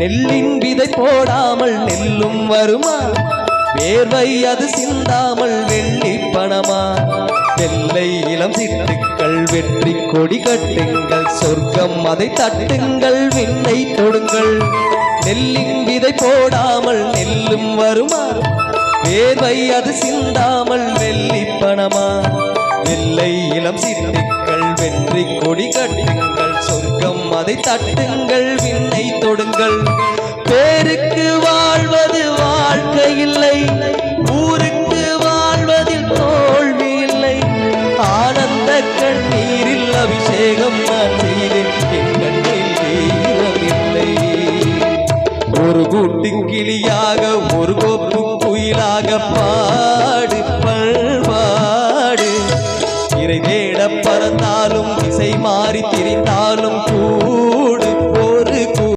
நெல்லின் விதை போடாமல் நெல்லும் வருமா? வேர்வை அது சிந்தாமல் வெள்ளி பணமா? வெள்ளை இளம் சிட்டுக்கள் வெற்றி கொடி கட்டுங்கள், சொர்க்கம் அதை தட்டுங்கள், விண்ணை தொடுங்கள். நெல்லின் விதை போடாமல் நெல்லும் வருமா? வேர்வை அது சிந்தாமல் வெள்ளி பணமா? வெள்ளை இளம் சிட்டுக்கள் வெற்றி கொடி கட்டுங்கள், சொர்க்கம் அதை தட்டுங்கள், விண்ணை தொடுங்கள். பேருக்கு வாழ்வது வாழ்க்கை இல்லை, ஊருக்கு வாழ்வதில் தோல்வி இல்லை. ஆனந்த கண்ணீரில் அபிஷேகம் நான் செய்தேன், என் கண்ணில் ஈரமில்லை. ஒரு கூட்டு கிளியாக ஒரு கோப்பு குயிலாக